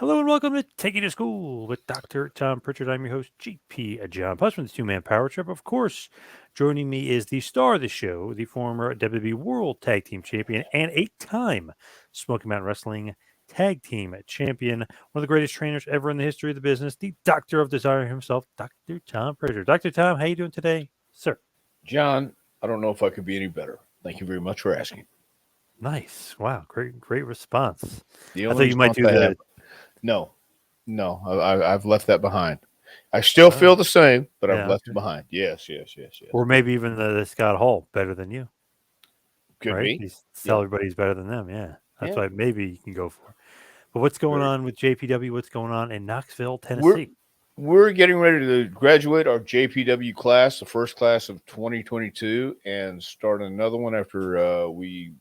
Hello and welcome to Taking to School with Dr. Tom Prichard. I'm your host, GP John Pussman, the two-man power trip. Of course, joining me is the star of the show, the former WWE World Tag Team Champion and eight-time Smoky Mountain Wrestling Tag Team Champion, one of the greatest trainers ever in the history of the business, the Doctor of Desire himself, Dr. Tom Prichard. Dr. Tom, how you doing today, sir? John, I don't know if I could be any better. Thank you very much for asking. Nice. Wow, great response. The I only thought you might response do I have, the no, no, I've left that behind. I still feel the same, but I've yeah, left it okay. behind. Yes. Or maybe even the Scott Hall better than you. Could Right? be. You tell Yeah, everybody's better than them. Yeah, that's yeah. why maybe you can go for. But what's going Very. on with JPW? What's going on in Knoxville, We're Tennessee? we're getting ready to graduate our JPW class, the first class of 2022, and start another one after we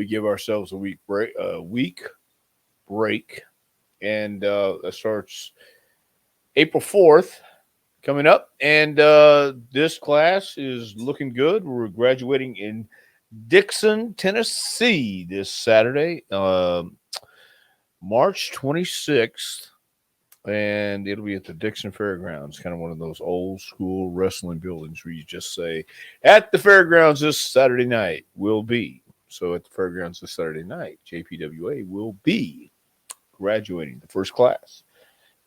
give ourselves a week break, and that starts April 4th coming up. And this class is looking good. We're graduating in Dixon, Tennessee this Saturday, March 26th. And it'll be at the Dixon Fairgrounds, kind of one of those old school wrestling buildings where you just say, at the fairgrounds this Saturday night will be. So at the fairgrounds this Saturday night, JPWA will be graduating the first class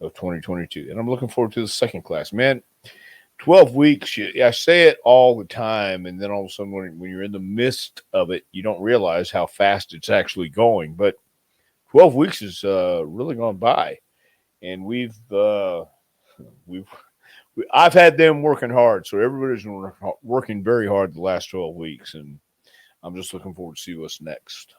of 2022. And I'm looking forward to the second class. Man, 12 weeks, I say it all the time. And then all of a sudden, when you're in the midst of it, you don't realize how fast it's actually going. But 12 weeks has really gone by. And we've, I've had them working hard. So everybody's been working very hard the last 12 weeks. And I'm just looking forward to see what's next.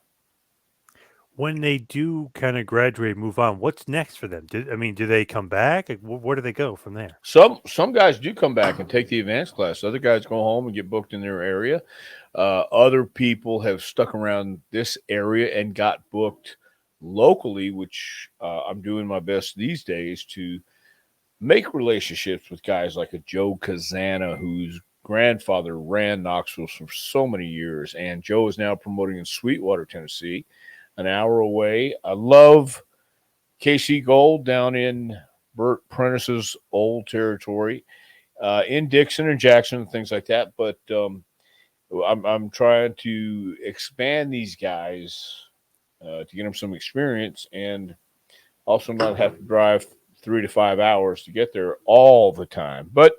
When they do kind of graduate, move on. What's next for them? Do they come back? Like, where do they go from there? Some guys do come back and take the advanced class. Other guys go home and get booked in their area. Other people have stuck around this area and got booked locally, which I'm doing my best these days to make relationships with guys like a Joe Kazana, whose grandfather ran Knoxville for so many years, and Joe is now promoting in Sweetwater, Tennessee, an hour away. I love KC Gold down in Burt Prentice's old territory, in Dixon and Jackson and things like that. But I'm trying to expand these guys to get them some experience and also not have to drive 3 to 5 hours to get there all the time. But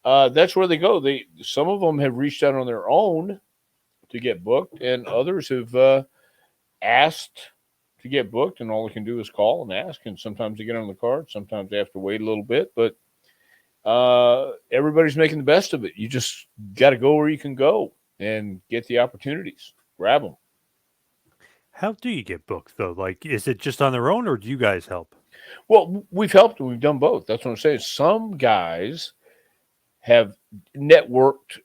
that's where they go. Some of them have reached out on their own to get booked, and others have asked to get booked, and all they can do is call and ask. And sometimes they get on the card, sometimes they have to wait a little bit, but everybody's making the best of it. You just got to go where you can go and get the opportunities, grab them. How do you get booked though? Like, is it just on their own, or do you guys help? Well, we've helped and we've done both. That's what I'm saying. Some guys have networked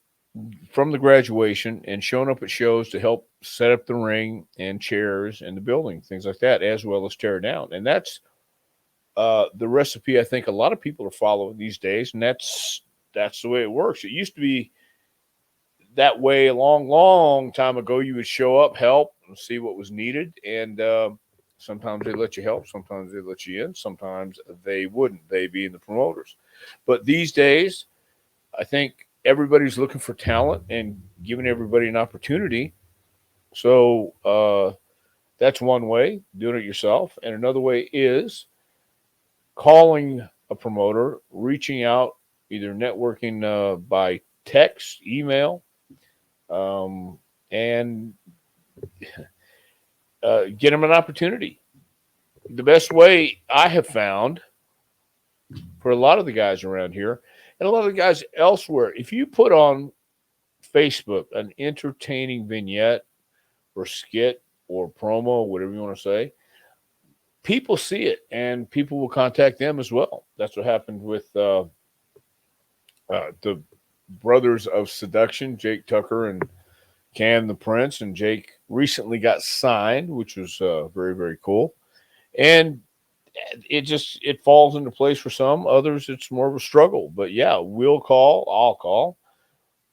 from the graduation and shown up at shows to help set up the ring and chairs and the building, things like that, as well as tear down. And that's the recipe I think a lot of people are following these days, and that's the way it works. It used to be that way a long time ago. You would show up, help, and see what was needed, and sometimes they let you help, sometimes they let you in, sometimes they wouldn't. They being the promoters, but these days, I think everybody's looking for talent and giving everybody an opportunity. So that's one way, doing it yourself, and another way is calling a promoter, reaching out, either networking by text, email, and get them an opportunity. The best way I have found for a lot of the guys around here and a lot of the guys elsewhere, if you put on Facebook an entertaining vignette or skit or promo, whatever you want to say, people see it and people will contact them as well. That's what happened with the brothers of seduction, Jake Tucker and Cam the Prince. And Jake recently got signed, which was very cool. And it falls into place for some. Others, it's more of a struggle. But yeah, I'll call,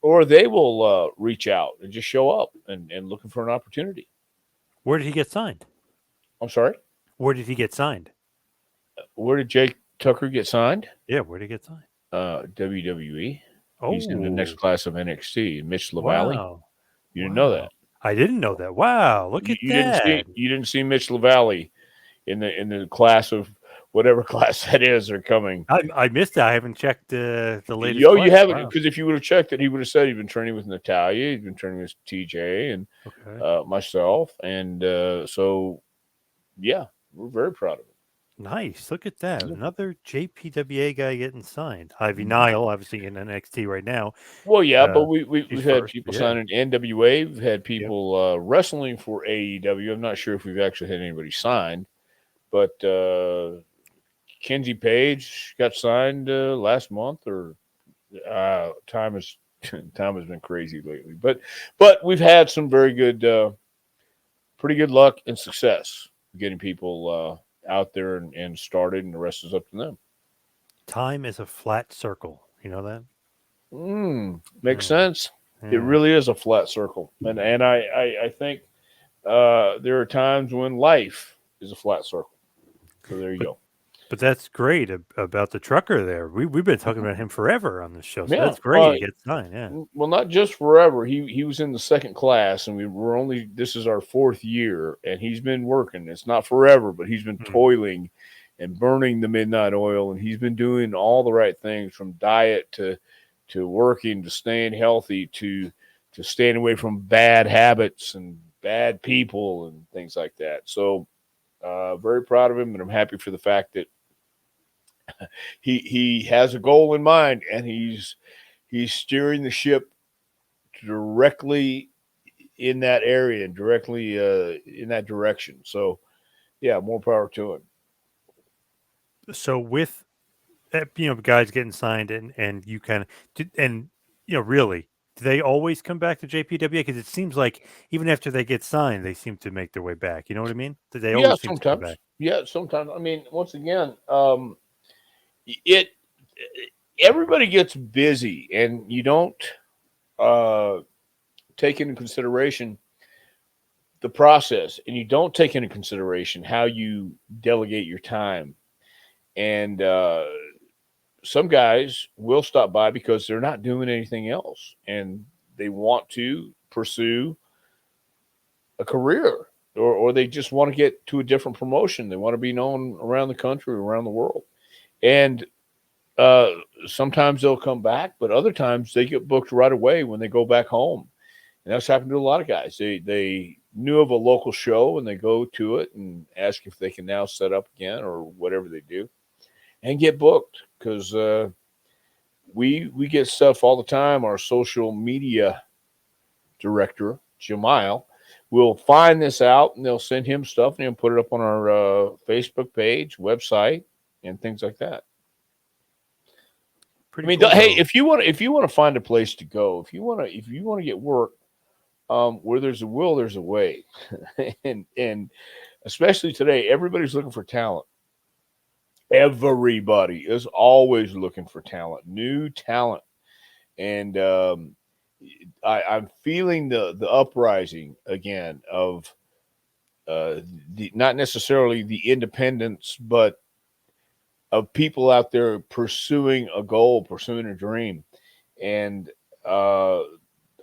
or they will reach out and just show up and looking for an opportunity. Where did he get signed? I'm sorry. Where did he get signed? Where did Jake Tucker get signed? Yeah, where did he get signed? WWE. He's in the next Oh, class of NXT. Mitch LaValle. wow. You didn't know Wow. that. I didn't know that. Wow, look at You didn't see that. Mitch LaValle in the class of whatever class that is. They're coming. I missed that. I haven't checked the latest Yo, you class. haven't, Wow. because if you would have checked it, he would have said he'd been training with Natalia, he'd been training with TJ and Okay. myself, and so yeah, we're very proud of him. Nice. Look at that. Yeah. Another JPWA guy getting signed. Ivy Mhm. Nile, obviously in NXT right now. Well, yeah, but Uh, she's we've had first. people Yeah. signing NWA. We've had Yep. people wrestling for AEW. I'm not sure if we've actually had anybody signed, but Kenzie Page got signed last month, or time has time has been crazy lately. But we've had some very good, pretty good luck and success getting people out there and started, and the rest is up to them. Time is a flat circle. You know that? Makes Yeah. sense. It Yeah. really is a flat circle, and I think there are times when life is a flat circle. So there you But go. but that's great about the trucker there. We've been talking about him forever on this show. So Yeah. that's great. He gets signed. Yeah. Well, not just forever. He was in the second class, and we were only. This is our fourth year, and he's been working. It's not forever, but he's been Hmm. toiling and burning the midnight oil, and he's been doing all the right things, from diet to working to staying healthy to staying away from bad habits and bad people and things like that. So, very proud of him, and I'm happy for the fact that he has a goal in mind, and he's steering the ship directly in that area and directly in that direction. So, yeah, more power to him. So with guys getting signed and you kind of and really, do they always come back to JPWA? Because it seems like even after they get signed, they seem to make their way back. You know what I mean? That they Yeah, always seem to come sometimes. back. Yeah, sometimes. I mean, once again, it everybody gets busy, and you don't uh, take into consideration the process, and you don't take into consideration how you delegate your time. And some guys will stop by because they're not doing anything else, and they want to pursue a career, or they just want to get to a different promotion. They want to be known around the country, around the world. And uh, sometimes they'll come back, but other times they get booked right away when they go back home. And that's happened to a lot of guys. They knew of a local show, and they go to it and ask if they can now set up again or whatever they do, and get booked, because we get stuff all the time. Our social media director, Jamile, will find this out, and they'll send him stuff, and he'll put it up on our Facebook page, website, and things like that. I Pretty mean, cool hey, though. if you want to find a place to go, if you want to get work, where there's a will, there's a way, and especially today, everybody's looking for talent. Everybody is always looking for talent, new talent, and I'm feeling the uprising again of not necessarily the independence, but of people out there pursuing a goal, pursuing a dream. And uh,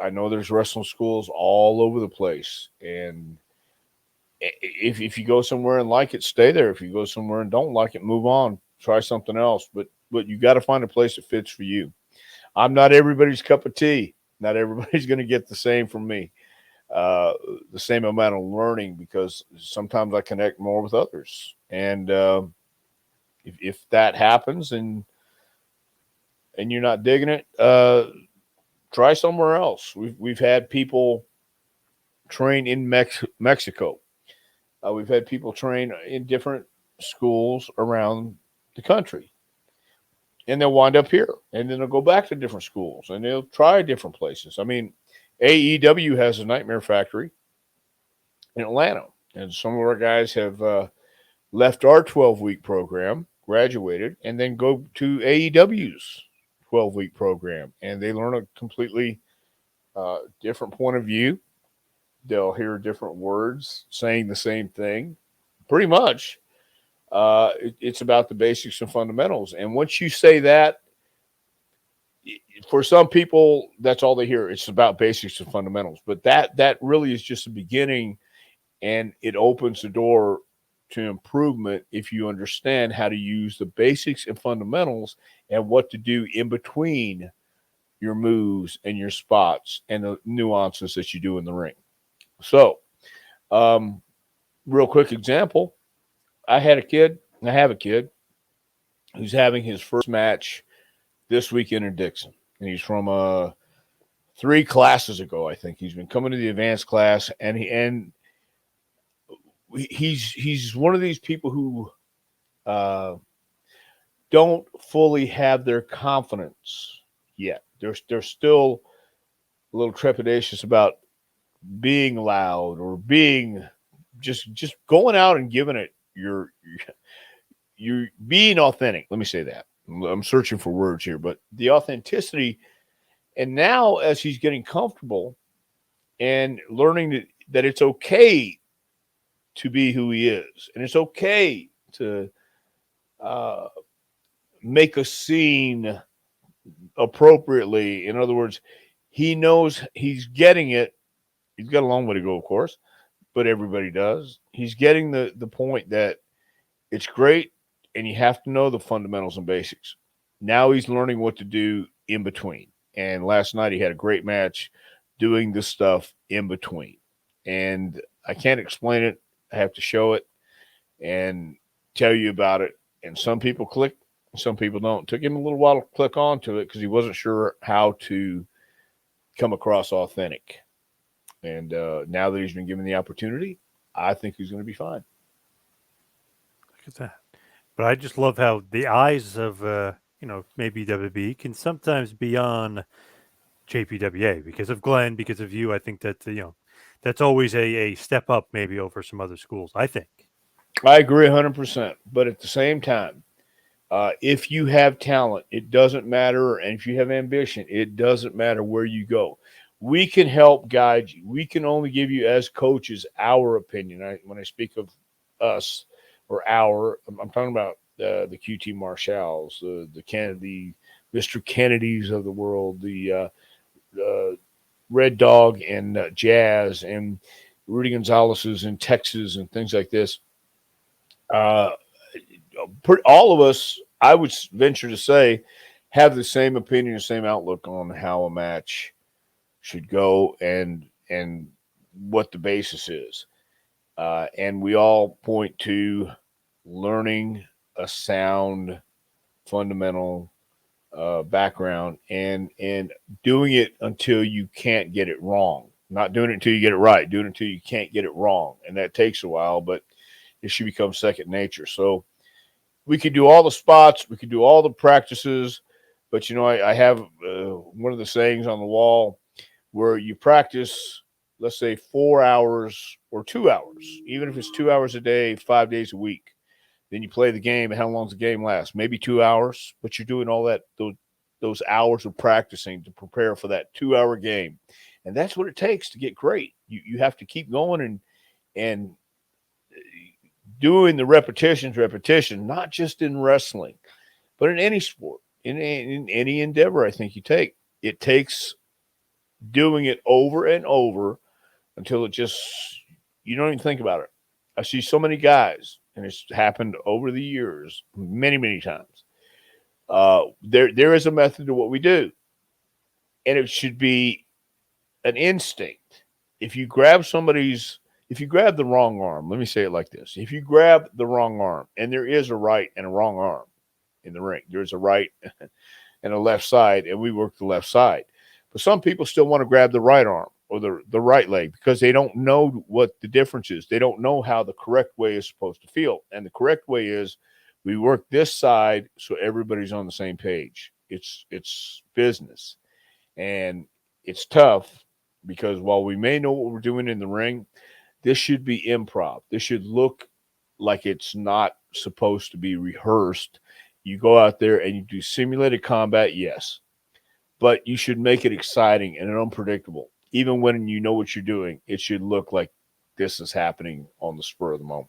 I know there's wrestling schools all over the place. And if you go somewhere and like it, stay there. If you go somewhere and don't like it, move on. Try something else. But you got to find a place that fits for you. I'm not everybody's cup of tea. Not everybody's going to get the same from me, uh, the same amount of learning, because sometimes I connect more with others. And if that happens, and you're not digging it, try somewhere else. We've had people train in Mexico. We've had people train in different schools around the country, and they'll wind up here, and then they'll go back to different schools, and they'll try different places. I mean, AEW has a Nightmare Factory in Atlanta, and some of our guys have left our 12-week program, graduated, and then go to AEW's 12-week program, and they learn a completely different point of view. They'll hear different words saying the same thing, pretty much, It's about the basics and fundamentals. And once you say that, for some people, that's all they hear. It's about basics and fundamentals. But that really is just the beginning, and it opens the door to improvement if you understand how to use the basics and fundamentals and what to do in between your moves and your spots and the nuances that you do in the ring. So, real quick example, I have a kid who's having his first match this weekend in Dixon. And he's from 3 classes ago, I think. He's been coming to the advanced class, and he's one of these people who don't fully have their confidence yet. They're still a little trepidatious about being loud or being just going out and giving it you're being authentic. Let me say that. I'm searching for words here, but the authenticity. And now, as he's getting comfortable and learning that it's okay to be who he is, and it's okay to make a scene appropriately. In other words, he knows he's getting it. He's got a long way to go, of course, but everybody does. He's getting the point that it's great, and you have to know the fundamentals and basics. Now he's learning what to do in between. And last night he had a great match doing this stuff in between. And I can't explain it. I have to show it and tell you about it. And some people click, some people don't. It took him a little while to click onto it because he wasn't sure how to come across authentic. And now that he's been given the opportunity, I think he's going to be fine. Look at that. But I just love how the eyes of maybe WB can sometimes be on JPWA because of Glenn, because of you. I think that that's always a step up maybe over some other schools. I think. I agree 100%. But at the same time, if you have talent, it doesn't matter. And if you have ambition, it doesn't matter where you go. We can help guide you. We can only give you, as coaches, our opinion. When I speak of us or I'm talking about the QT Marshalls, the Mr. Kennedys of the world, the Red Dog and Jazz and Rudy Gonzalez's in Texas and things like this. All of us, I would venture to say, have the same opinion, the same outlook on how a match should go and what the basis is. And we all point to learning a sound, fundamental background and doing it until you can't get it wrong. Not doing it until you get it right, doing it until you can't get it wrong. And that takes a while, but it should become second nature. So we could do all the spots, we could do all the practices, but I have one of the sayings on the wall where you practice, let's say 4 hours or 2 hours, even if it's 2 hours a day, 5 days a week. Then you play the game, and how long does the game last? Maybe 2 hours, but you're doing all that those hours of practicing to prepare for that 2-hour game, and that's what it takes to get great. You have to keep going and doing the repetition, not just in wrestling, but in any sport, in any endeavor. I think it takes doing it over and over until it just you don't even think about it. I see so many guys. And it's happened over the years, many, many times. There is a method to what we do, and it should be an instinct. If you grab the wrong arm, let me say it like this: if you grab the wrong arm, and there is a right and a wrong arm in the ring, there's a right and a left side, and we work the left side. But some people still want to grab the right arm or the right leg because they don't know what the difference is. They don't know how the correct way is supposed to feel. And the correct way is we work this side so everybody's on the same page. It's business. And it's tough because while we may know what we're doing in the ring, this should be improv. This should look like it's not supposed to be rehearsed. You go out there and you do simulated combat, yes. But you should make it exciting and unpredictable. Even when you know what you're doing, it should look like this is happening on the spur of the moment.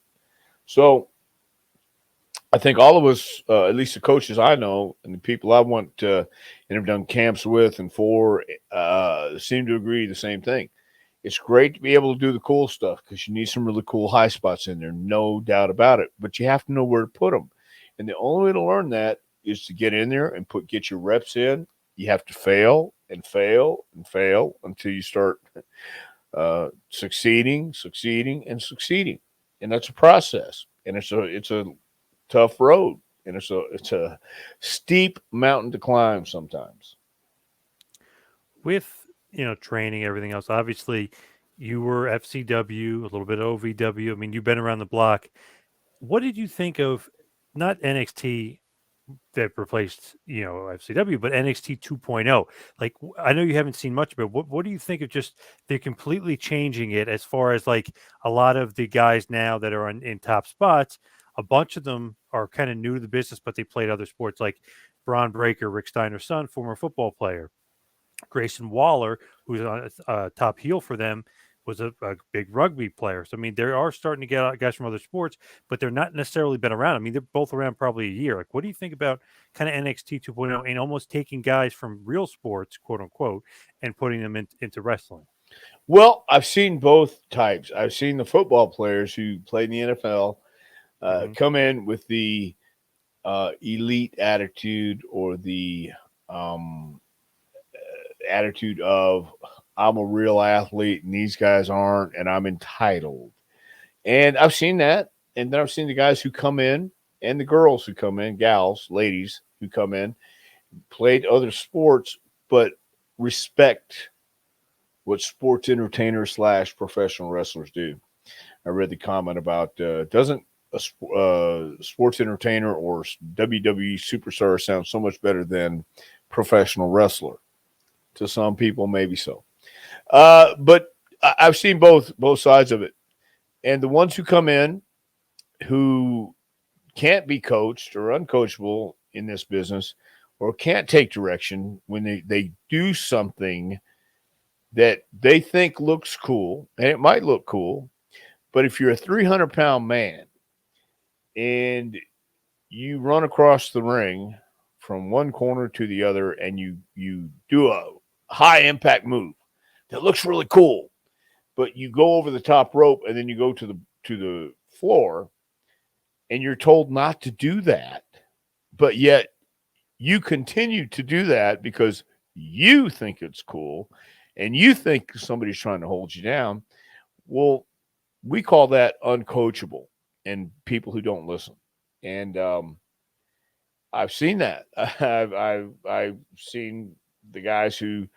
So I think all of us, at least the coaches I know and the people I went and have done camps with and for, seem to agree the same thing. It's great to be able to do the cool stuff because you need some really cool high spots in there, no doubt about it. But you have to know where to put them, and the only way to learn that is to get in there and get your reps in. You have to fail and fail and fail until you start succeeding, succeeding, and succeeding, and that's a process, and it's a tough road, and it's a steep mountain to climb sometimes. With training, everything else. Obviously, you were FCW, a little bit of OVW. I mean, you've been around the block. What did you think of not NXT that replaced FCW, but NXT 2.0? Like, I know you haven't seen much of it. What do you think of just they're completely changing it as far as like a lot of the guys now that are in top spots? A bunch of them are kind of new to the business, but they played other sports, like Braun Breaker, Rick Steiner's son, former football player. Grayson Waller, who's on a top heel for them, was a big rugby player. So I mean, they are starting to get out guys from other sports, but they're not necessarily been around. I mean, they're both around probably a year. Like, what do you think about kind of NXT 2.0 and almost taking guys from real sports, quote unquote, and putting them into wrestling? Well, I've seen both types. I've seen the football players who played in the NFL Hmm. come in with the elite attitude or the um, attitude of I'm a real athlete and these guys aren't, and I'm entitled. And I've seen that, and then I've seen the guys who come in and the girls who come in, gals, ladies who come in, played other sports, but respect what sports entertainers slash professional wrestlers do. I read the comment about doesn't sports entertainer or WWE superstar sound so much better than professional wrestler? To some people, maybe so. But I've seen both sides of it, and the ones who come in who can't be coached or uncoachable in this business or can't take direction when they do something that they think looks cool, and it might look cool, but if you're a 300-pound man and you run across the ring from one corner to the other and you do a high impact move that looks really cool, but you go over the top rope and then you go to the floor and you're told not to do that, but yet you continue to do that because you think it's cool and you think somebody's trying to hold you down. Well, we call that uncoachable and people who don't listen. And I've seen that. I've seen the guys who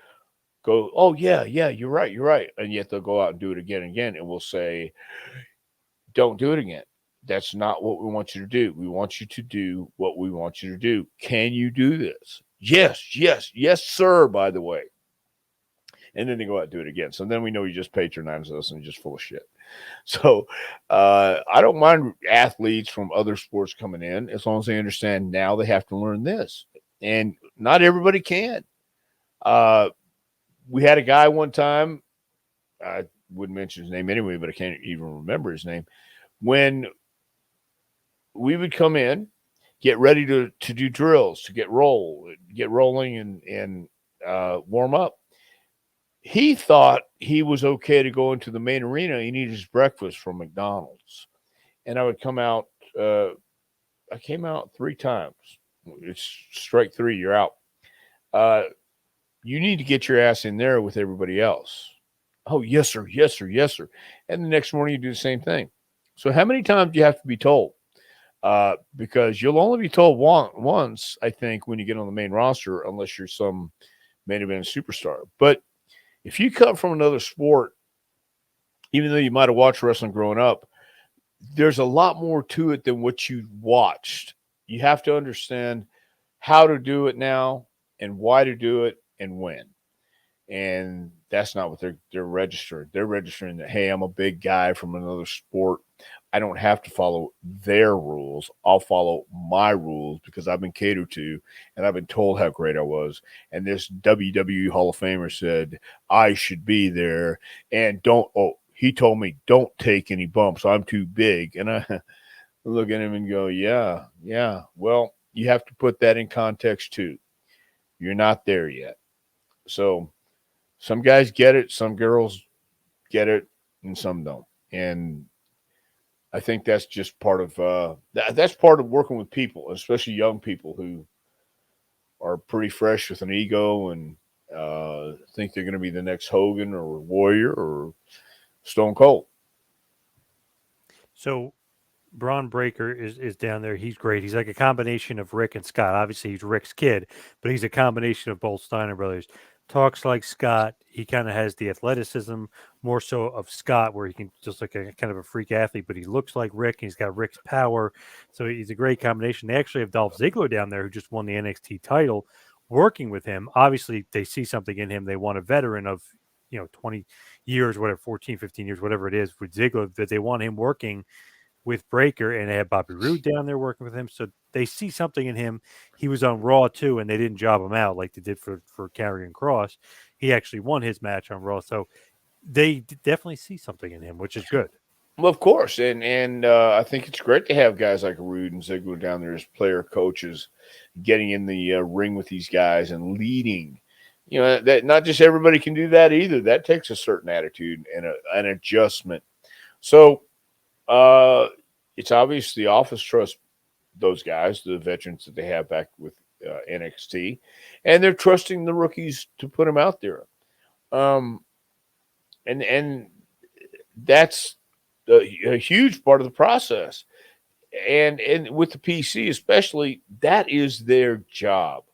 go, "Oh yeah, yeah, you're right," and yet they'll go out and do it again and again, and we'll say, "Don't do it again. That's not what we want you to do. We want you to do what we want you to do. Can you do this?" Yes, yes, yes, sir. By the way, and then they go out and do it again. So then we know you just patronize us and you're just full of shit. So I don't mind athletes from other sports coming in as long as they understand now they have to learn this. And not everybody can. Uh, we had a guy one time, I wouldn't mention his name anyway, but I can't even remember his name. When we would come in, get ready to do drills, to get rolling and warm up. He thought he was okay to go into the main arena. He needed his breakfast from McDonald's. And I would come out. I came out 3 times. It's strike three. You're out. Uh, you need to get your ass in there with everybody else. Oh, yes, sir. Yes, sir. Yes, sir. And the next morning, you do the same thing. So, how many times do you have to be told? Because you'll only be told once, I think, when you get on the main roster, unless you're some main event superstar. But if you come from another sport, even though you might have watched wrestling growing up, there's a lot more to it than what you watched. You have to understand how to do it now and why to do it and when. And that's not what they're registering. They're registering that, hey, I'm a big guy from another sport. I don't have to follow their rules. I'll follow my rules because I've been catered to and I've been told how great I was. And this WWE Hall of Famer said I should be there. And he told me don't take any bumps. I'm too big. And look at him and go, yeah, yeah. Well, you have to put that in context too. You're not there yet. So some guys get it, some girls get it, and some don't. And I think that's just part of that's part of working with people, especially young people who are pretty fresh with an ego and think they're going to be the next Hogan or Warrior or Stone Cold. So Braun Breaker is down there. He's great. He's like a combination of Rick and Scott. Obviously, he's Rick's kid, but he's a combination of both Steiner brothers. Talks like Scott. He kind of has the athleticism more so of Scott, where he can just like a kind of a freak athlete, but he looks like Rick. And he's got Rick's power, so he's a great combination. They actually have Dolph Ziggler down there, who just won the NXT title, working with him. Obviously, they see something in him. They want a veteran of 20 years, whatever, 14, 15 years, whatever it is with Ziggler, that they want him working with Breaker, and they had Bobby Roode down there working with him. So they see something in him. He was on Raw too, and they didn't job him out like they did for Karrion Kross. He actually won his match on Raw, so they definitely see something in him, which is good. Well, of course, and I think it's great to have guys like Rude and Ziggler down there as player coaches, getting in the ring with these guys and leading. That not just everybody can do that either. That takes a certain attitude and an adjustment. So uh, it's obvious the office trusts those guys, the veterans that they have back with NXT, and they're trusting the rookies to put them out there. Um, and that's a huge part of the process. And with the PC especially, that is their job.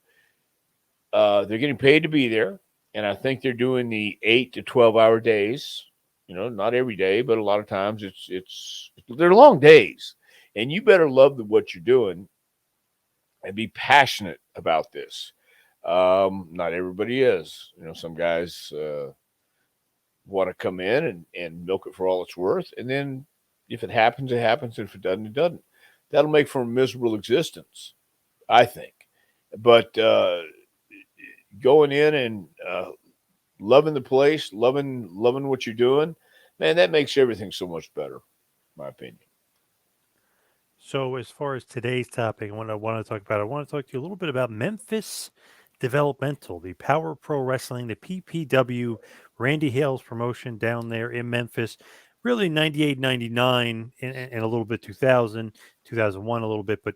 They're getting paid to be there, and I think they're doing the 8 to 12 hour days. Not every day, but a lot of times it's they're long days, and you better love what you're doing and be passionate about this. Not everybody is. Some guys want to come in and milk it for all it's worth, and then if it happens, it happens. If it doesn't, it doesn't. That'll make for a miserable existence, I think. But going in and loving the place, loving what you're doing, man, that makes everything so much better, in my opinion. So as far as today's topic, I want to talk about, I want to talk to you a little bit about Memphis Developmental, the Power Pro Wrestling, the PPW, Randy Hale's promotion down there in Memphis. Really 98, 99, and a little bit 2000, 2001 a little bit, but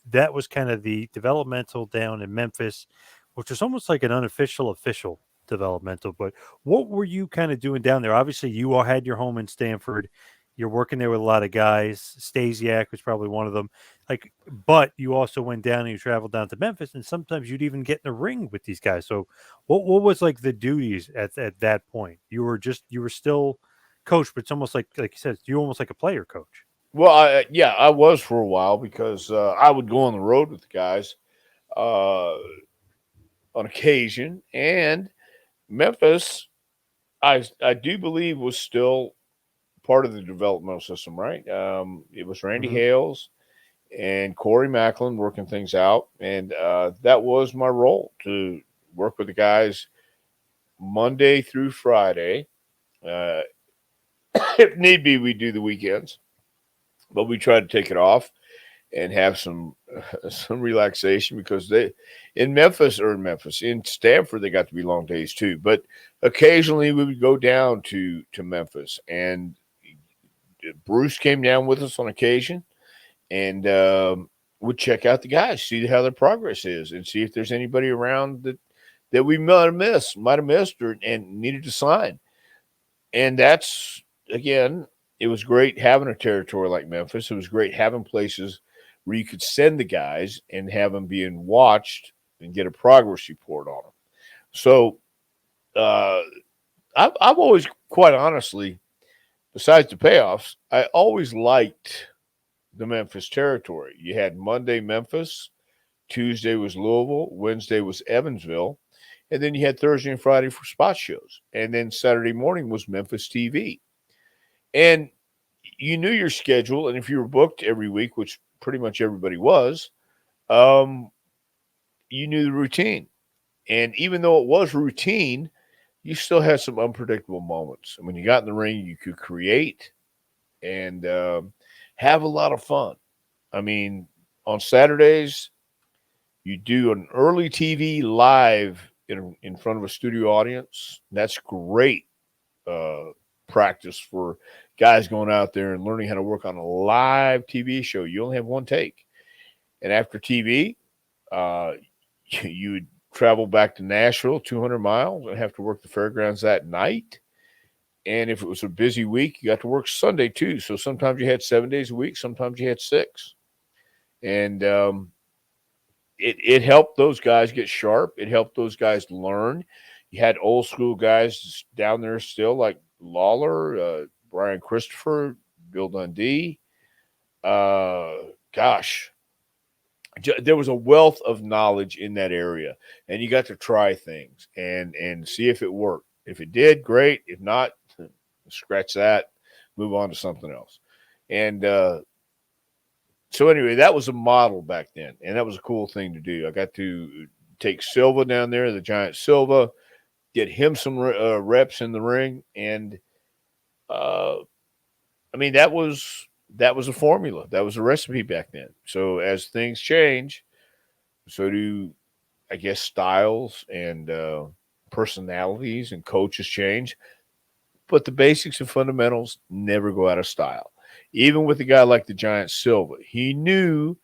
that was kind of the developmental down in Memphis, which was almost like an unofficial official developmental. But what were you kind of doing down there? Obviously, you all had your home in Stanford. You're working there with a lot of guys. Stasiak was probably one of them. Like, but you also went down and you traveled down to Memphis, and sometimes you'd even get in the ring with these guys. So, what was like the duties at that point? You were still coach, but it's almost like you said, you're almost like a player coach. Well, yeah, I was for a while because I would go on the road with the guys uh, on occasion, and Memphis, I do believe was still part of the developmental system, right? It was Randy Hmm. Hales and Corey Macklin working things out, and that was my role to work with the guys Monday through Friday. Uh, if need be, we do the weekends, but we try to take it off and have some some relaxation because they in Stanford they got to be long days too. But occasionally we would go down to Memphis, and Bruce came down with us on occasion, and would check out the guys, see how their progress is, and see if there's anybody around that we might have missed, or and needed to sign. And that's again, it was great having a territory like Memphis. It was great having places where you could send the guys and have them being watched and get a progress report on them. So uh, I've always, quite honestly, besides the payoffs, I always liked the Memphis territory. You had Monday Memphis, Tuesday was Louisville, Wednesday was Evansville, and then you had Thursday and Friday for spot shows, and then Saturday morning was Memphis TV. And you knew your schedule, and if you were booked every week, which pretty much everybody was, um, you knew the routine. And even though it was routine, you still had some unpredictable moments. And when you got in the ring, you could create and have a lot of fun. I mean, on Saturdays, you do an early TV live in front of a studio audience. That's great uh, practice for guys going out there and learning how to work on a live TV show. You only have one take. And after TV, uh, you would travel back to Nashville, 200 miles, and have to work the fairgrounds that night. And if it was a busy week, you got to work Sunday too. So sometimes you had 7 days a week, sometimes you had six. And it helped those guys get sharp. It helped those guys learn. You had old school guys down there still, like Lawler, Brian Christopher, Bill Dundee. Uh, Gosh, there was a wealth of knowledge in that area, and you got to try things and see if it worked. If it did, great. If not, scratch that, move on to something else. And so anyway, that was a model back then, and that was a cool thing to do. I got to take Silva down there, the giant Silva, get him some reps in the ring, and uh, I mean that was a formula, that was a recipe back then. So as things change, so do I guess styles and personalities and coaches change, but the basics and fundamentals never go out of style. Even with a guy like the giant Silva, he knew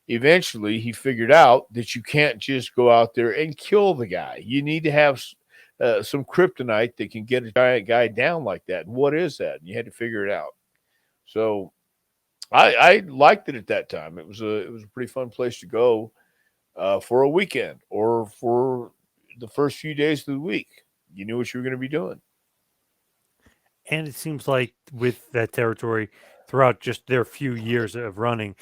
eventually he figured out that you can't just go out there and kill the guy. You need to have some kryptonite that can get a giant guy down like that. And what is that? And you had to figure it out. So I liked it at that time. It was a pretty fun place to go for a weekend or for the first few days of the week. You knew what you were going to be doing. And it seems like with that territory throughout just their few years of running,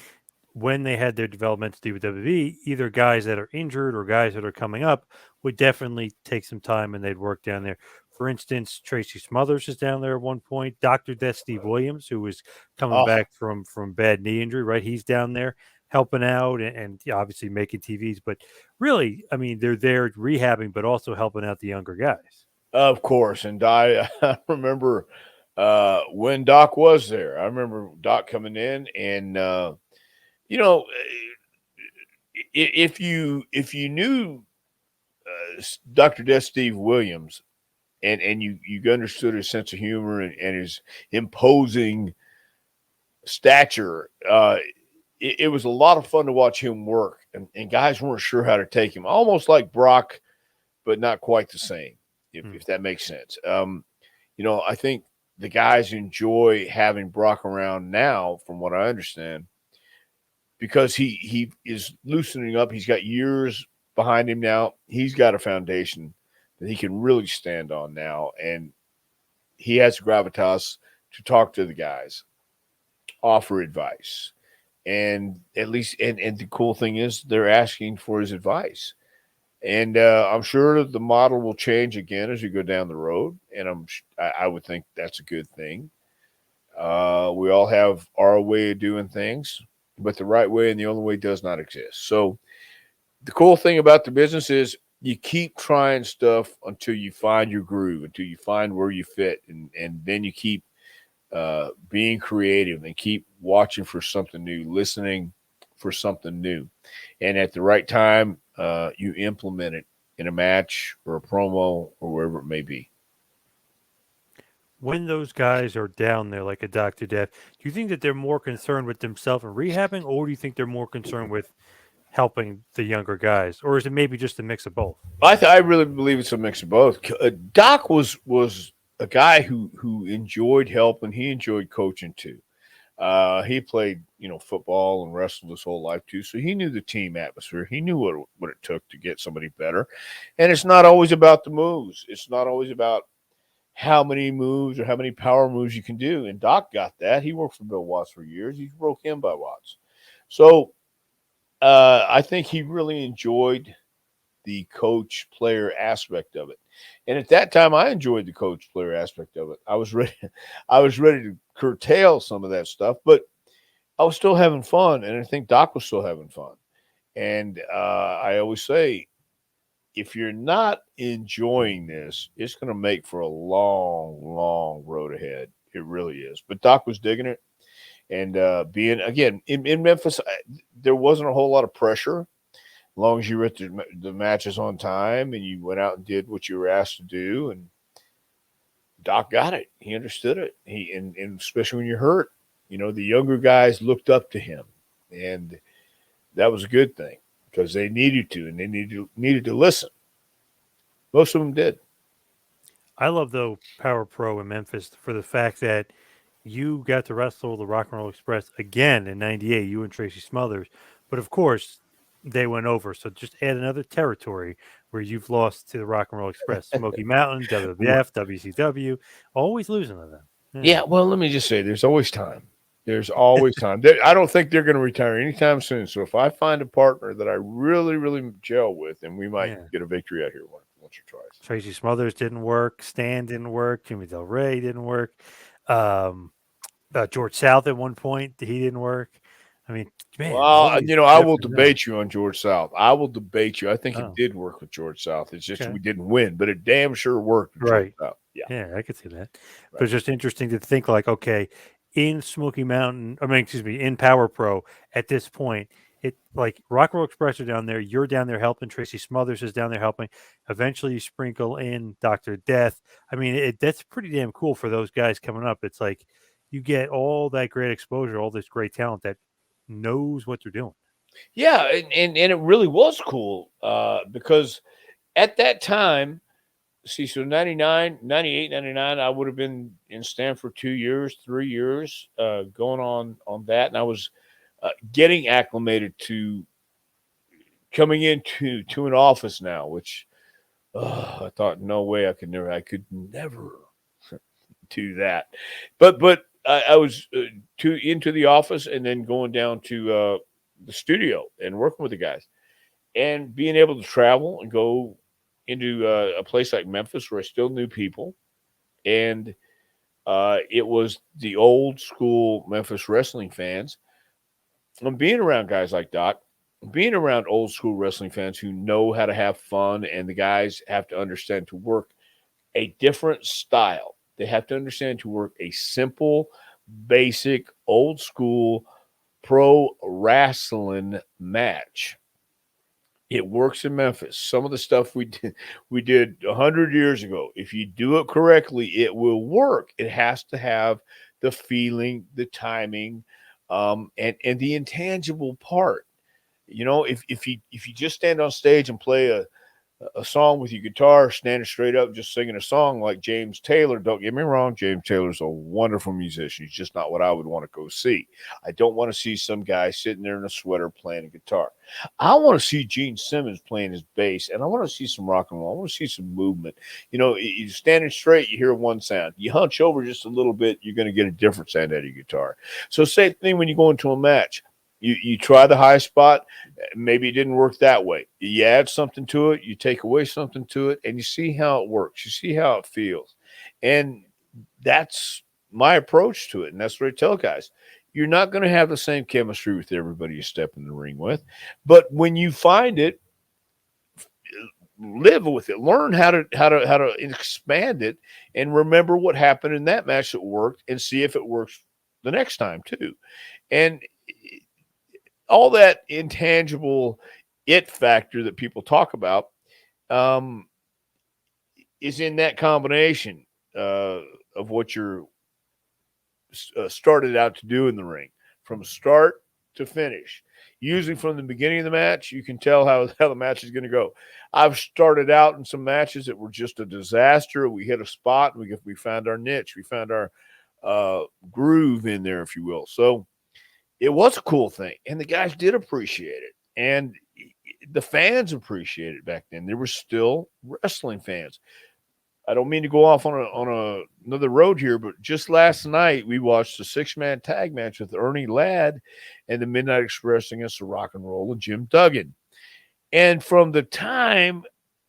when they had their developmental deal with WWE, either guys that are injured or guys that are coming up would definitely take some time and they'd work down there. For instance, Tracy Smothers is down there at one point. Dr. Death Steve Williams, who was coming Oh, back from bad knee injury, right? He's down there helping out and yeah, obviously making TVs. But really, I mean, they're there rehabbing, but also helping out the younger guys. of course. And I remember when Doc was there. I remember Doc coming in, and you know, if you knew Dr. Death Steve Williams, and you understood his sense of humor and his imposing stature, it was a lot of fun to watch him work. And guys weren't sure how to take him, almost like Brock, but not quite the same, Hmm. if that makes sense. I think the guys enjoy having Brock around now, from what I understand, because he is loosening up. He's got years behind him now. He's got a foundation that he can really stand on now, and he has gravitas to talk to the guys, offer advice, and at least and the cool thing is they're asking for his advice. And I'm sure the model will change again as you go down the road, and I would think that's a good thing. We all have our way of doing things, but the right way and the only way does not exist. So the cool thing about the business is you keep trying stuff until you find your groove, until you find where you fit, and then you keep being creative and keep watching for something new, listening for something new, and at the right time, you implement it in a match or a promo or wherever it may be. When those guys are down there, like a Dr. Death, do you think that they're more concerned with themselves and rehabbing, or do you think they're more concerned with helping the younger guys, or is it maybe just a mix of both? I really believe it's a mix of both. Doc was a guy who enjoyed helping. He enjoyed coaching too. He played, football and wrestled his whole life too, so he knew the team atmosphere. He knew what it took to get somebody better. And it's not always about the moves. It's not always about how many moves or how many power moves you can do. And Doc got that. He worked for Bill Watts for years. He broke him by Watts. So I think he really enjoyed the coach player aspect of it. And at that time I enjoyed the coach player aspect of it. I was ready I was ready to curtail some of that stuff, but I was still having fun, and I think Doc was still having fun. And I always say, if you're not enjoying this, it's going to make for a long, long road ahead. It really is. But Doc was digging it, And being again in Memphis, there wasn't a whole lot of pressure. As long as you were at the matches on time and you went out and did what you were asked to do, and Doc got it. He understood it. And especially when you're hurt, the younger guys looked up to him, and that was a good thing because they needed to, and they needed to listen. Most of them did. I love though Power Pro in Memphis for the fact that you got to wrestle the Rock and Roll Express again in '98. You and Tracy Smothers, but of course they went over. So just add another territory where you've lost to the Rock and Roll Express, Smoky Mountain, WWF, WCW, always losing to them. Yeah, well, let me just say, there's always time. There's always time. I don't think they're going to retire anytime soon. So if I find a partner that I really, really gel with, then we might Yeah. get a victory out here once or twice. Tracy Smothers didn't work. Stan didn't work. Jimmy Del Rey didn't work. Um, George South at one point, he didn't work. I mean, man, all Well, these I will different guys. debate you on George South. I will debate you. I think it Oh, did work with George South. It's just okay. we didn't win, but it damn sure worked with George Right. South. Yeah. Yeah, I could see that. But Right. it's just interesting to think like, okay, in Smoky Mountain, excuse me, in Power Pro at this point, it like Rock Roll Express are down there, you're down there helping, Tracy Smothers is down there helping. Eventually you sprinkle in Dr. Death. I mean, that's pretty damn cool for those guys coming up. It's like you get all that great exposure, all this great talent that knows what they're doing. Yeah, and it really was cool because at that time, see, so 99, 98, 99, I would have been in Stanford 2 years, 3 years, going on that. And I was getting acclimated to coming into an office now, which I thought, no way I could never do that. But I was into the office and then going down to the studio and working with the guys and being able to travel and go into a place like Memphis where I still knew people. And it was the old school Memphis wrestling fans. And being around guys like Doc, being around old school wrestling fans who know how to have fun, and the guys have to understand to work a different style. They have to understand to work a simple, basic, old school pro wrestling match. It works in Memphis. Some of the stuff we did 100 years ago. If you do it correctly, it will work. It has to have the feeling, the timing, and the intangible part. If you just stand on stage and play a song with your guitar, standing straight up, just singing a song like James Taylor. Don't get me wrong, James Taylor's a wonderful musician. He's just not what I would want to go see. I don't want to see some guy sitting there in a sweater playing a guitar. I want to see Gene Simmons playing his bass, and I want to see some rock and roll. I want to see some movement. You standing straight, you hear one sound. You hunch over just a little bit, you're going to get a different sound out of your guitar. So same thing when you go into a match. You try the high spot, maybe it didn't work that way. You add something to it, you take away something to it, and you see how it works. You see how it feels. And that's my approach to it. And that's what I tell guys. You're not going to have the same chemistry with everybody you step in the ring with. But when you find it, live with it. Learn how to expand it and remember what happened in that match that worked and see if it works the next time too. And all that intangible it factor that people talk about um, is in that combination of what you're started out to do in the ring from start to finish. Usually from the beginning of the match, you can tell how the match is going to go. I've started out in some matches that were just a disaster. We hit a spot and we found our niche. We found our groove in there, if you will. So it was a cool thing, and the guys did appreciate it, and the fans appreciated it back then. There were still wrestling fans. I don't mean to go off on another road here, but just last night we watched a 6-man tag match with Ernie Ladd and the Midnight Express against the Rock and Roll and Jim Duggan. And from the time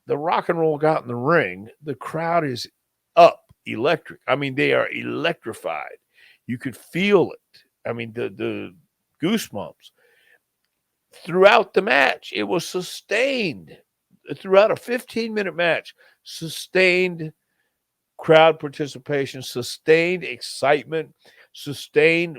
the Rock and Roll got in the ring, the crowd is up, electric. I mean, they are electrified. You could feel it. I mean, the goosebumps. Throughout the match, it was sustained. Throughout a 15-minute match, sustained crowd participation, sustained excitement, sustained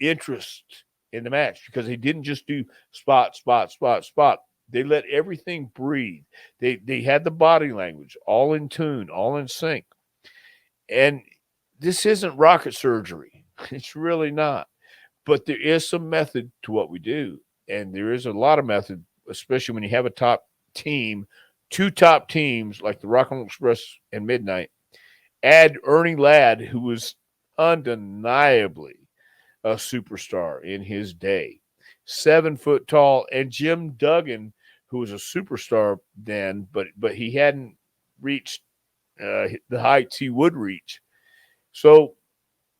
interest in the match because they didn't just do spot, spot, spot, spot. They let everything breathe. They had the body language all in tune, all in sync. And this isn't rocket surgery. It's really not. But there is some method to what we do. And there is a lot of method, especially when you have a top team, two top teams like the Rock and Roll Express and Midnight. Add Ernie Ladd, who was undeniably a superstar in his day, 7 foot tall, and Jim Duggan, who was a superstar then, but he hadn't reached the heights he would reach. So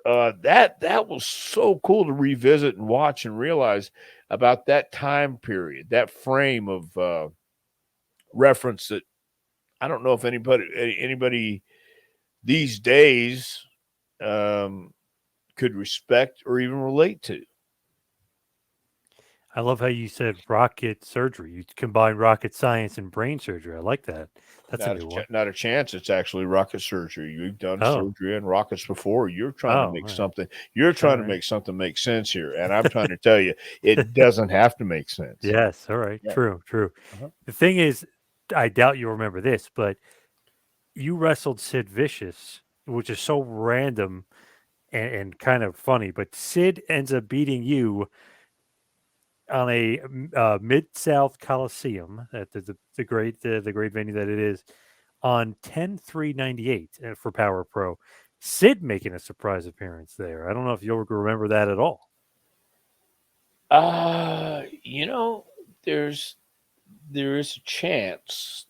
that was so cool to revisit and watch and realize about that time period, that frame of reference that I don't know if anybody these days could respect or even relate to. I love how you said rocket surgery. You combine rocket science and brain surgery. I like that. That's a new one. Not a chance. It's actually rocket surgery. You've done surgery and rockets before. You're trying to make something. You're trying to make something make sense here, and I'm trying to tell you, it doesn't have to make sense. Yes. All right. Yeah. True. Uh-huh. The thing is, I doubt you'll remember this, but you wrestled Sid Vicious, which is so random and kind of funny. But Sid ends up beating you on a Mid-South Coliseum at the great venue that it is on 10/3/98 for Power Pro. Sid making a surprise appearance there. I don't know if you'll remember that at all. There is a chance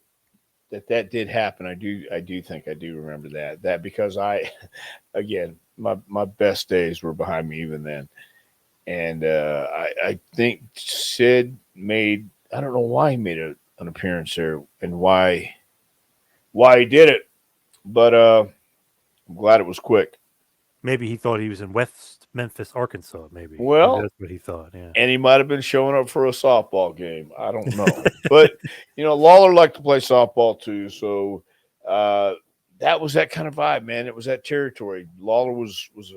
that did happen. I do think I do remember that because my best days were behind me even then. And I think Sid made, I don't know why he made an appearance there and why he did it, but I'm glad it was quick. Maybe he thought he was in West Memphis, Arkansas, maybe. Well, maybe that's what he thought, yeah. And he might have been showing up for a softball game. I don't know. But, Lawler liked to play softball too, so that was that kind of vibe, man. It was that territory. Lawler was a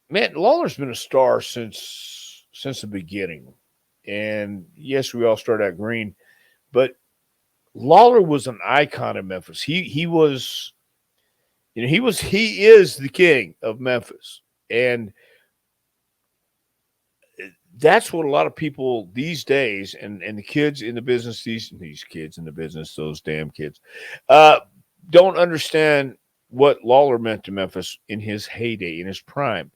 man, Lawler's been a star since the beginning. And yes, we all start out green, but Lawler was an icon in Memphis. He was, he is the king of Memphis. And that's what a lot of people these days and the kids in the business, these kids in the business, those damn kids, don't understand what Lawler meant to Memphis in his heyday, in his prime.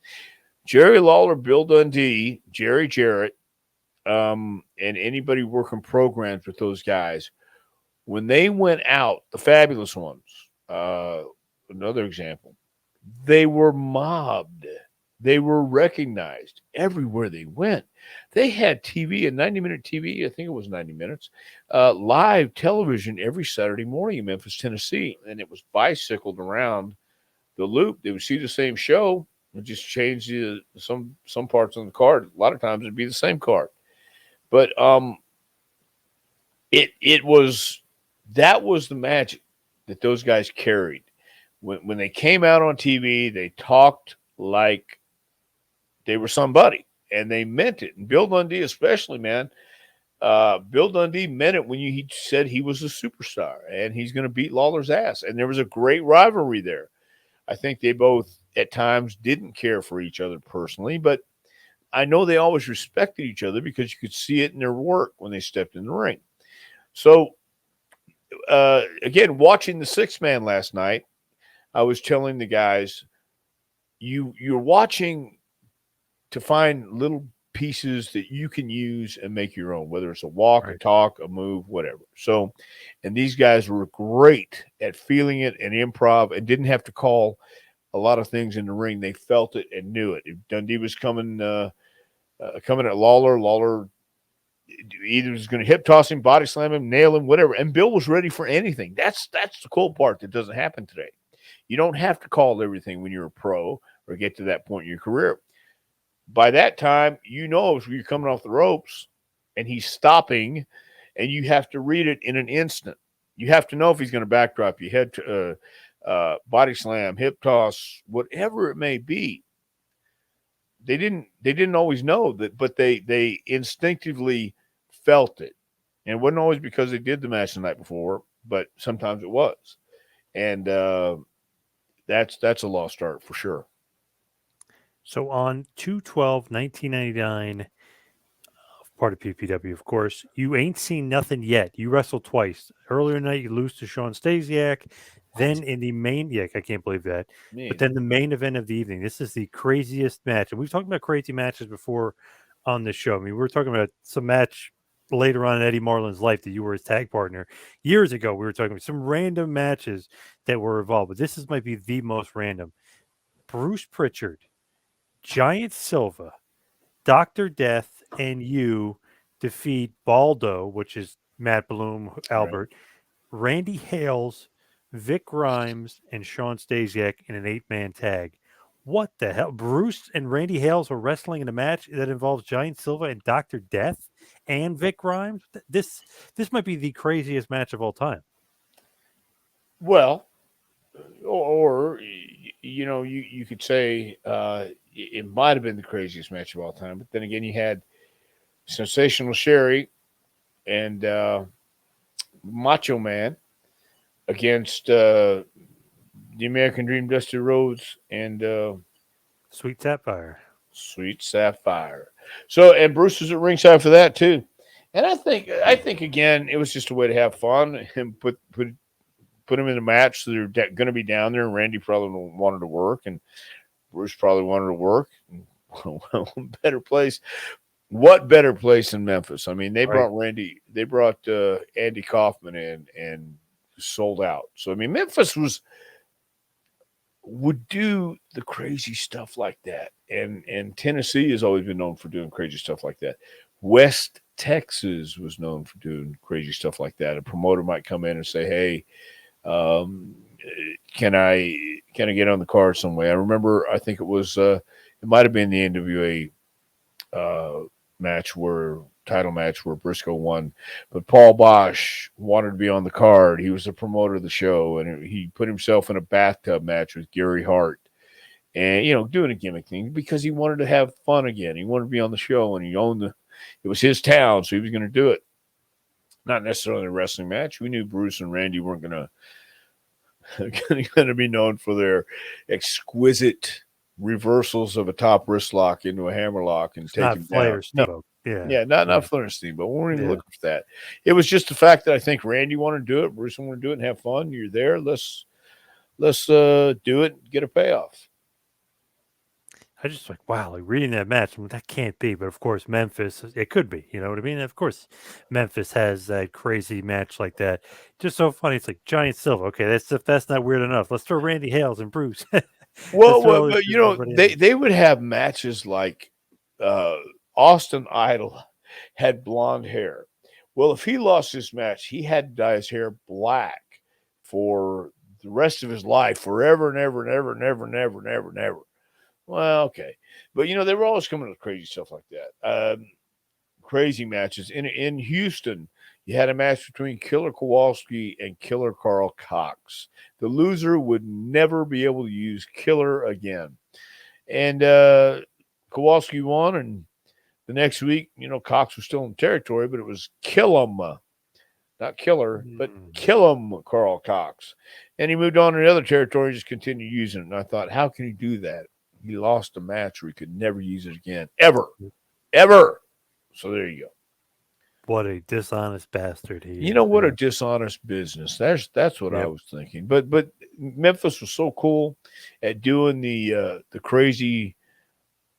Jerry Lawler, Bill Dundee, Jerry Jarrett, and anybody working programs with those guys, when they went out, the fabulous ones, another example, they were mobbed. They were recognized everywhere they went. They had TV, a 90-minute TV, I think it was 90 minutes, live television every Saturday morning in Memphis, Tennessee, and it was bicycled around the loop. They would see the same show and just change some parts on the card. A lot of times it'd be the same card. But that was the magic that those guys carried. When they came out on TV, they talked like they were somebody, and they meant it. And Bill Dundee especially, man, Bill Dundee meant it when he said he was a superstar and he's going to beat Lawler's ass. And there was a great rivalry there. I think they both at times didn't care for each other personally, but I know they always respected each other because you could see it in their work when they stepped in the ring. So, again, watching the six-man last night, I was telling the guys, you're watching to find little pieces that you can use and make your own, whether it's a walk, a talk, a move, whatever. So, and these guys were great at feeling it and improv and didn't have to call a lot of things in the ring. They felt it and knew it. If Dundee was coming at Lawler either was going to hip toss him, body slam him, nail him, whatever. And Bill was ready for anything. That's the cool part that doesn't happen today. You don't have to call everything when you're a pro or get to that point in your career. By that time, if you're coming off the ropes and he's stopping, and you have to read it in an instant. You have to know if he's going to backdrop you, head to body slam, hip toss, whatever it may be. they didn't always know that, but they instinctively felt it. And it wasn't always because they did the match the night before, but sometimes it was. And that's a lost art for sure. So on 2/12/1999, part of PPW, of course, you ain't seen nothing yet. You wrestled twice. Earlier tonight, you lose to Sean Stasiak. Then in the main, yeah, I can't believe that. But Man, then the main event of the evening. This is the craziest match, and we've talked about crazy matches before on this show. I mean, we were talking about some match later on in Eddie Marlin's life that you were his tag partner years ago. We were talking about some random matches that were involved, but this is might be the most random. Bruce Prichard, Giant Silva, Dr. Death, and you defeat Baldo, which is Matt Bloom, right. Albert, Randy Hales, Vic Grimes, and Sean Stasiak in an 8-man tag. What the hell? Bruce and Randy Hales are wrestling in a match that involves Giant Silva and Dr. Death and Vic Grimes. This might be the craziest match of all time. Well, or you could say it might have been the craziest match of all time. But then again, you had Sensational Sherry and Macho Man against the American Dream, Dusty Rhodes, and Sweet Sapphire. Sweet Sapphire. So, and Bruce was at ringside for that too. And I think again, it was just a way to have fun and put him in a match. So they're going to be down there, and Randy probably wanted to work, and Bruce probably wanted to work. Better place. What better place than Memphis? I mean, Right. They brought Andy Kaufman in and sold out. So I mean, Memphis would do the crazy stuff like that, and Tennessee has always been known for doing crazy stuff like that. West Texas was known for doing crazy stuff like that. A promoter might come in and say, "Hey, um, can I get on the card some way?" I remember, I think it might have been the NWA uh, title match where Briscoe won, but Paul Bosch wanted to be on the card. He was the promoter of the show, and he put himself in a bathtub match with Gary Hart, and doing a gimmick thing because he wanted to have fun again. He wanted to be on the show, and he owned the. It was his town, so he was going to do it. Not necessarily a wrestling match. We knew Bruce and Randy weren't going to be known for their exquisite reversals of a top wrist lock into a hammer lock and It's take not him down. Flair Steamboat. Yeah. Yeah, not Yeah. Flair Steamboat. We weren't even Yeah. looking for that. It was just the fact that I think Randy wanted to do it, Bruce wanted to do it and have fun. You're there. Let's do it and get a payoff. I just like, wow, like reading that match, I'm like, that can't be. But of course, Memphis, it could be. You know what I mean? Of course, Memphis has that crazy match like that. Just so funny. It's like Giant Silver. Okay, that's not weird enough. Let's throw Randy Hales and Bruce. Let's throw But everybody in they there. they would have matches like uh, Austin Idol had blonde hair. Well, if he lost this match, he had to dye his hair black for the rest of his life, forever and ever and ever and ever and ever and ever and ever. Well, okay, but they were always coming with crazy stuff like that. Crazy matches in Houston. You had a match between Killer Kowalski and Killer Carl Cox. The loser would never be able to use Killer again, and Kowalski won. And the next week, Cox was still in territory, but it was Killum, not Killer, but Mm. Killum Carl Cox, and he moved on to the other territory and just continued using it. And I thought, how can he do that? He lost a match where he could never use it again, ever, ever. So there you go. What a dishonest bastard he You is. know what a Yeah. dishonest business. That's what I Yep. was thinking. But Memphis was so cool at doing the crazy.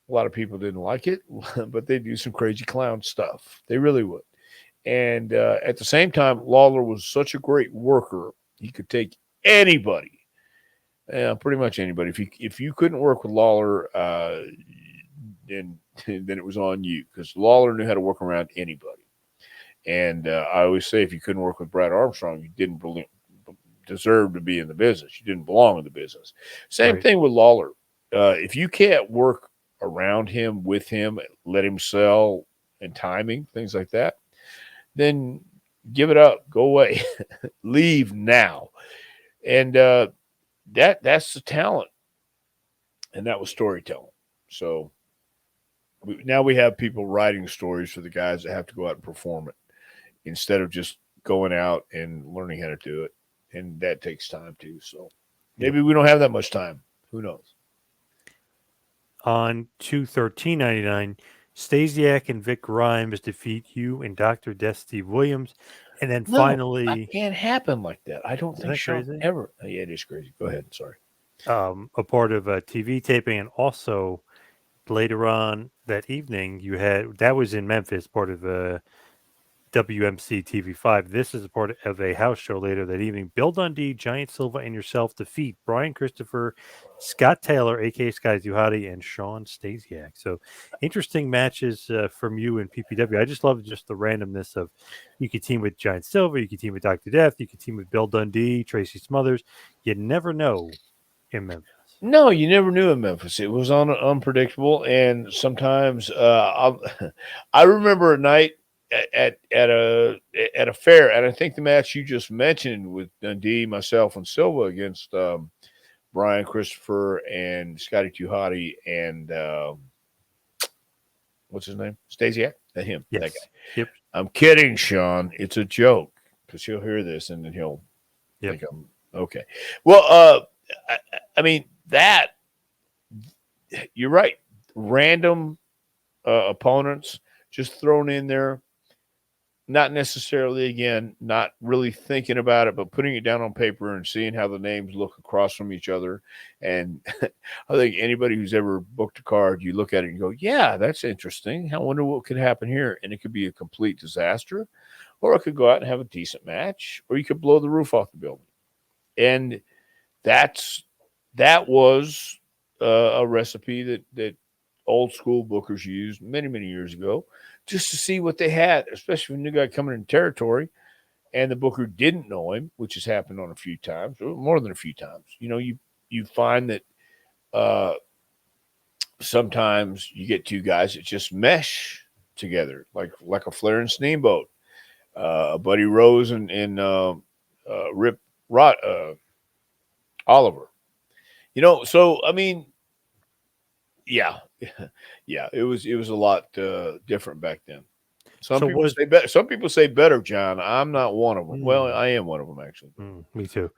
A lot of people didn't like it, but they do some crazy clown stuff. They really would. And at the same time, Lawler was such a great worker. He could take anybody, pretty much anybody. If you couldn't work with Lawler, then then it was on you because Lawler knew how to work around anybody. And I always say, if you couldn't work with Brad Armstrong, you didn't deserve to be in the business. You didn't belong in the business. Same Right. thing with Lawler. If you can't work around him, with him, let him sell and timing, things like that, then give it up. Go away. Leave now. And that's the talent. And that was storytelling. So now we have people writing stories for the guys that have to go out and perform it instead of just going out and learning how to do it, and that takes time too. So Yep. maybe we don't have that much time. Who knows? On 2/13/99, Stasiak and Vic Grimes defeat you and Dr. Death Steve Williams. And then No, that finally, can't happen like that. I don't isn't think that Sean crazy? ever. Yeah, it is crazy. Go ahead. Sorry. A part of a TV taping. And also later on that evening, you had that was in Memphis, part of WMC TV5. This is a part of a house show later that evening. Bill Dundee, Giant Silva, and yourself defeat Brian Christopher, Scott Taylor, aka Sky Duhati, and Sean Stasiak. So interesting matches from you and PPW. I just love just the randomness of you could team with Giant Silva, you could team with Dr. Death, you could team with Bill Dundee, Tracy Smothers. You never know in Memphis. No, you never knew in Memphis. It was unpredictable, and sometimes I remember a night at a fair, and I think the match you just mentioned with Dundee, myself, and Silva against Brian Christopher and Scotty Tuhati and what's his name, Stasiak, him, that Yes. guy. Yep. I'm kidding, Sean. It's a joke because he'll hear this and then he'll Yep. think I'm okay. Well, I mean that you're right. Random opponents just thrown in there, not necessarily, again, not really thinking about it, but putting it down on paper and seeing how the names look across from each other. And I think anybody who's ever booked a card, you look at it and go, yeah, that's interesting. I wonder what could happen here. And it could be a complete disaster, or it could go out and have a decent match, or you could blow the roof off the building. And that was a recipe that old school bookers used many years ago, just to see what they had, especially when a new guy coming in territory and the booker didn't know him, which has happened on a few times, or more than a few times. You find that sometimes you get two guys that just mesh together, like a Flair and Steamboat, Buddy Rose and Rip Rot Oliver. So I mean, yeah, yeah, it was a lot different back then. Some So people was say better. Some people say better, John. I'm not one of them. Well, Mm, I am one of them actually. me too.